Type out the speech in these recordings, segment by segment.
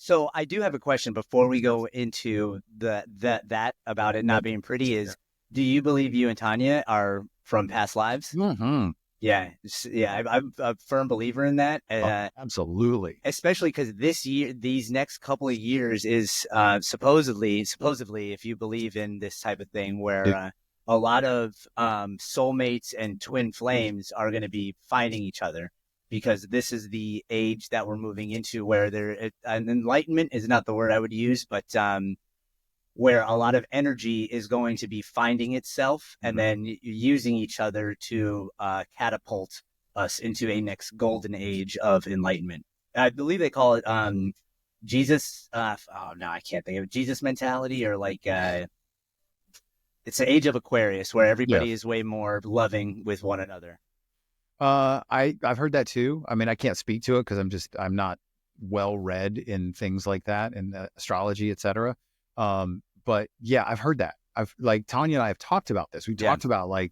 So I do have a question before we go into that about it not being pretty is, do you believe you and Tanya are from past lives? Hmm. Yeah. Yeah. I'm a firm believer in that. Oh, absolutely. Especially because this year, these next couple of years is supposedly, if you believe in this type of thing, where It, a lot of soulmates and twin flames are going to be finding each other, because this is the age that we're moving into, where an enlightenment is not the word I would use, but where a lot of energy is going to be finding itself and then using each other to catapult us into a next golden age of enlightenment. I believe they call it Jesus. Oh no, I can't think of it. Jesus mentality, or like it's the Age of Aquarius, where everybody yes. is way more loving with one another. I've heard that too. I mean, I can't speak to it because I'm not well read in things like that and astrology, etc. But yeah, I've heard that. I've like Tanya and I have talked about this. We Yeah. talked about like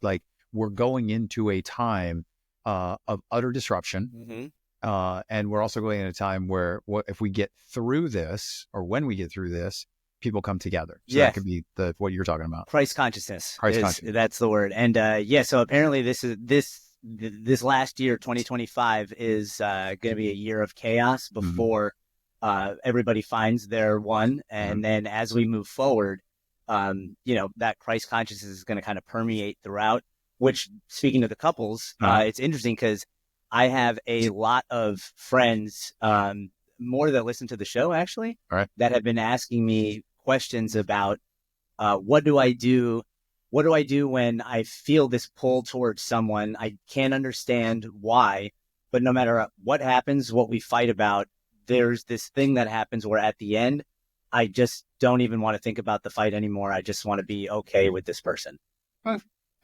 we're going into a time of utter disruption. Mm-hmm. And we're also going in a time where if we get through this, or when we get through this, people come together. So Yeah. that could be what you're talking about. Christ consciousness. Christ consciousness. That's the word. And yeah, so apparently this last year, 2025, is going to be a year of chaos before everybody finds their one. And then as we move forward, that Christ consciousness is going to kind of permeate throughout, which, speaking to the couples, it's interesting because I have a lot of friends, more that listen to the show, actually, that have been asking me questions about what do I do? What do I do when I feel this pull towards someone? I can't understand why, but no matter what happens, what we fight about, there's this thing that happens where at the end, I just don't even want to think about the fight anymore. I just want to be okay with this person.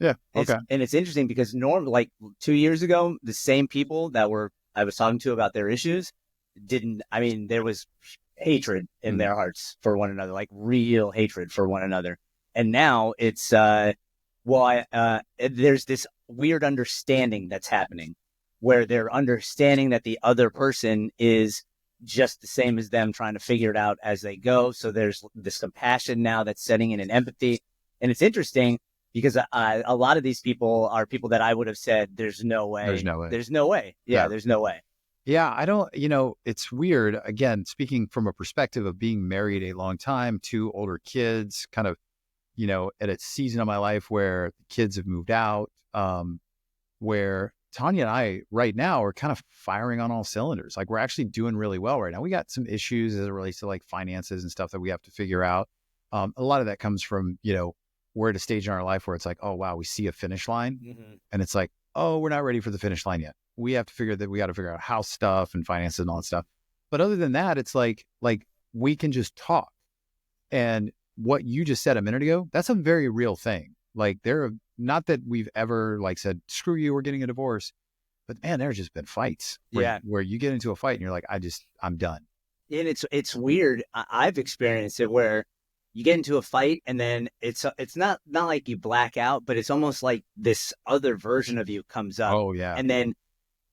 Yeah. Okay. And it's interesting because like 2 years ago, the same people that I was talking to about their issues there was hatred in their hearts for one another, like real hatred for one another. And now it's, there's this weird understanding that's happening where they're understanding that the other person is just the same as them, trying to figure it out as they go. So there's this compassion now that's setting in, an empathy. And it's interesting because a lot of these people are people that I would have said, there's no way. There's no way. There's no way. Yeah, there's no way. Yeah, I don't, it's weird. Again, speaking from a perspective of being married a long time, 2 older kids, kind of, at a season of my life where the kids have moved out, where Tanya and I right now are kind of firing on all cylinders. Like, we're actually doing really well right now. We got some issues as it relates to like finances and stuff that we have to figure out. A lot of that comes from, we're at a stage in our life where it's like, oh, wow, we see a finish line. And it's like, oh, we're not ready for the finish line yet. We got to figure out house stuff and finances and all that stuff. But other than that, it's like we can just talk. And what you just said a minute ago, that's a very real thing. Like, not that we've ever like said, screw you, we're getting a divorce. But man, there's just been fights where you get into a fight and you're like, I'm done. And it's weird. I've experienced it where you get into a fight and then it's not like you black out, but it's almost like this other version of you comes up. Oh yeah. And then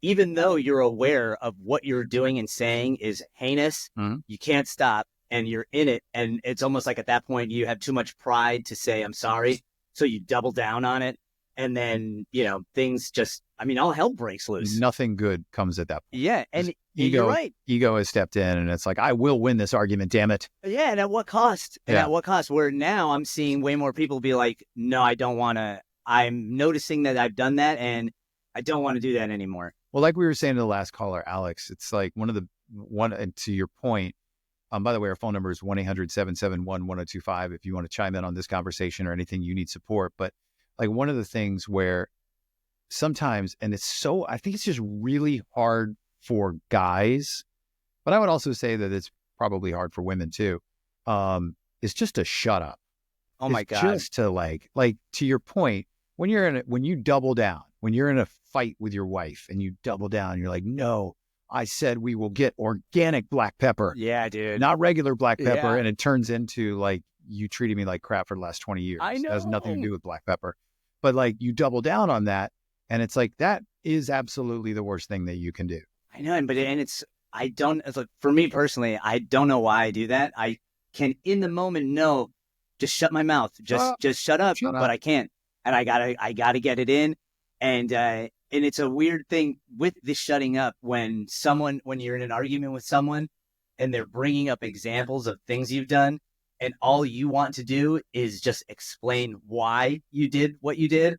even though you're aware of what you're doing and saying is heinous, you can't stop and you're in it. And it's almost like at that point you have too much pride to say, I'm sorry. So you double down on it. And then, things just, all hell breaks loose. Nothing good comes at that point. Yeah. And you're right. Ego has stepped in and it's like, I will win this argument, damn it. Yeah. And at what cost? At what cost? Where now I'm seeing way more people be like, no, I don't want to. I'm noticing that I've done that and I don't want to do that anymore. Well, like we were saying to the last caller, Alex, it's like and to your point, by the way, our phone number is 1-800-771-1025 if you want to chime in on this conversation or anything you need support. But like, one of the things where sometimes, and I think it's just really hard for guys, but I would also say that it's probably hard for women too, is just to shut up. Oh my God. Just to like to your point, when you double down, when you're in a fight with your wife and you double down, you're like, no, I said we will get organic black pepper. Yeah, dude. Not regular black pepper. Yeah. And it turns into like, you treated me like crap for the last 20 years. I know. It has nothing to do with black pepper. But like, you double down on that. And it's like, that is absolutely the worst thing that you can do. I know. And I don't, for me personally, I don't know why I do that. I can in the moment know, just shut my mouth, just shut up, Shut but up. I can't. And I gotta get it in. And it's a weird thing with the shutting up when you're in an argument with someone and they're bringing up examples of things you've done, and all you want to do is just explain why you did what you did,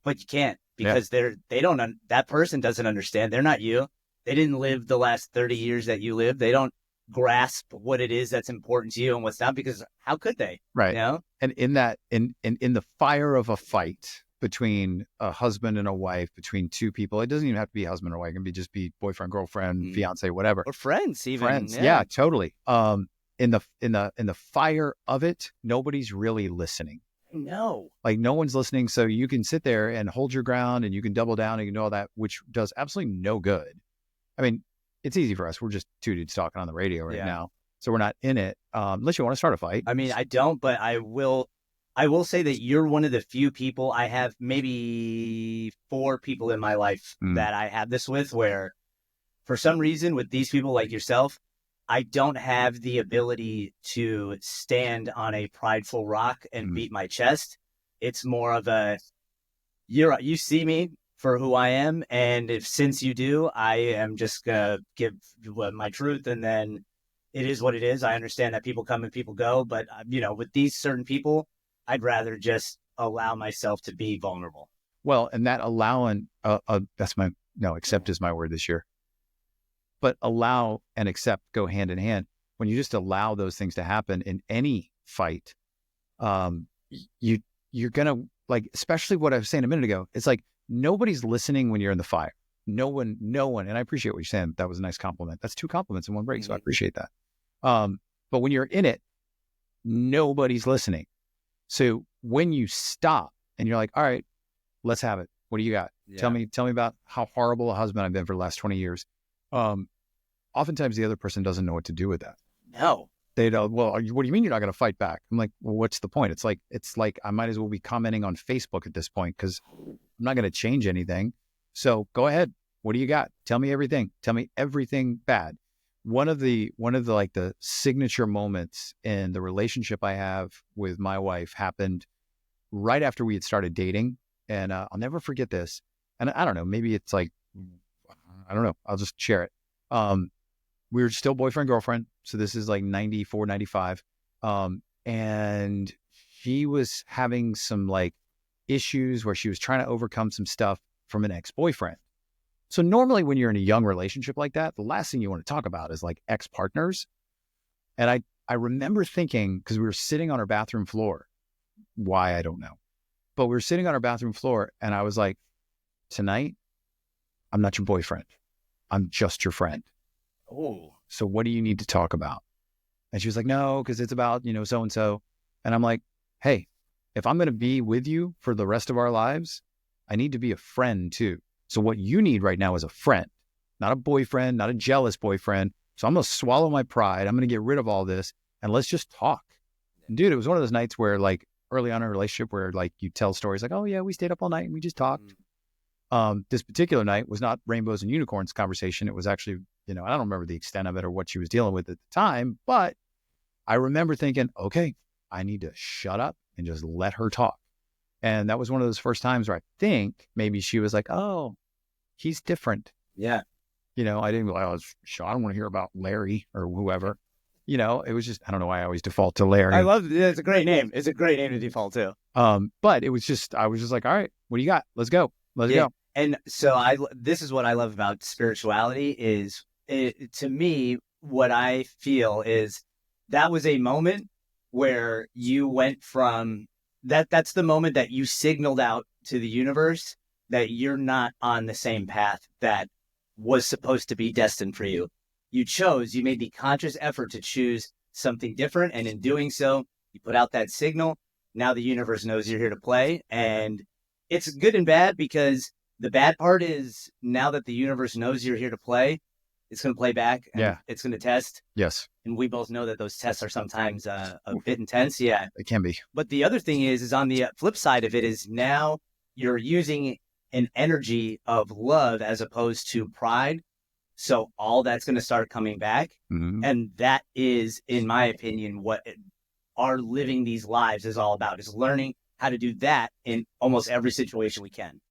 but you can't Yeah. because they don't that person doesn't understand. They're not you. They didn't live the last 30 years that you lived. They don't grasp what it is that's important to you and what's not, because how could they? Right. You know? And in that, in the fire of a fight between a husband and a wife, between two people, it doesn't even have to be husband or wife. It can just be boyfriend, girlfriend, fiance, whatever. Or friends, even. Friends. Yeah, totally. In the fire of it, nobody's really listening. No. Like no one's listening. So you can sit there and hold your ground and you can double down and you can do all that, which does absolutely no good. I mean, it's easy for us. We're just two dudes talking on the radio right now. So we're not in it. Unless you want to start a fight. I mean, I don't, but I will say that you're one of the few people. I have maybe 4 people in my life that I have this with, where for some reason with these people like yourself, I don't have the ability to stand on a prideful rock and beat my chest. It's more of you see me for who I am, and since you do, I am just gonna give my truth, and then it is what it is. I understand that people come and people go, but with these certain people, I'd rather just allow myself to be vulnerable. Well, and that allowing, accept is my word this year. But allow and accept go hand in hand. When you just allow those things to happen in any fight, you're gonna, like, especially what I was saying a minute ago. It's like nobody's listening when you're in the fire. No one. And I appreciate what you're saying. That was a nice compliment. That's 2 compliments in one break, so I appreciate that. But when you're in it, nobody's listening. So when you stop and you're like, all right, let's have it. What do you got? Yeah. Tell me about how horrible a husband I've been for the last 20 years. Oftentimes the other person doesn't know what to do with that. No. They don't, well, what do you mean you're not going to fight back? I'm like, well, what's the point? It's like I might as well be commenting on Facebook at this point, because I'm not going to change anything. So go ahead. What do you got? Tell me everything. Tell me everything bad. One of the like the signature moments in the relationship I have with my wife happened right after we had started dating. And I'll never forget this. And I don't know, maybe it's like, I don't know. I'll just share it. We were still boyfriend, girlfriend. So this is like 94, 95. And she was having some like issues where she was trying to overcome some stuff from an ex-boyfriend. So normally when you're in a young relationship like that, the last thing you want to talk about is like ex-partners. And I remember thinking, because we were sitting on our bathroom floor, why, I don't know. But we were sitting on our bathroom floor and I was like, tonight, I'm not your boyfriend. I'm just your friend. Oh. So what do you need to talk about? And she was like, no, because it's about, so-and-so. And I'm like, hey, if I'm going to be with you for the rest of our lives, I need to be a friend too. So what you need right now is a friend, not a boyfriend, not a jealous boyfriend. So I'm going to swallow my pride. I'm going to get rid of all this and let's just talk. And dude, it was one of those nights where like early on in a relationship where like you tell stories like, oh yeah, we stayed up all night and we just talked. This particular night was not rainbows and unicorns conversation. It was actually, I don't remember the extent of it or what she was dealing with at the time, but I remember thinking, okay, I need to shut up and just let her talk. And that was one of those first times where I think maybe she was like, oh, he's different. Yeah. I didn't go, I don't want to hear about Larry or whoever. It was just, I don't know why I always default to Larry. I love it. It's a great name. It's a great name to default to. But it was just, I was just like, all right, what do you got? Let's go. Let's go. And so this is what I love about spirituality is, to me, what I feel is that was a moment where you went from that's the moment that you signaled out to the universe that you're not on the same path that was supposed to be destined for you. You made the conscious effort to choose something different. And in doing so, you put out that signal. Now the universe knows you're here to play. And it's good and bad, because the bad part is now that the universe knows you're here to play, it's going to play back and it's going to test. Yes. And we both know that those tests are sometimes a bit intense. Yeah. It can be. But the other thing is on the flip side of it is now you're using an energy of love as opposed to pride. So all that's going to start coming back. Mm-hmm. And that is, in my opinion, what our living these lives is all about, is learning how to do that in almost every situation we can.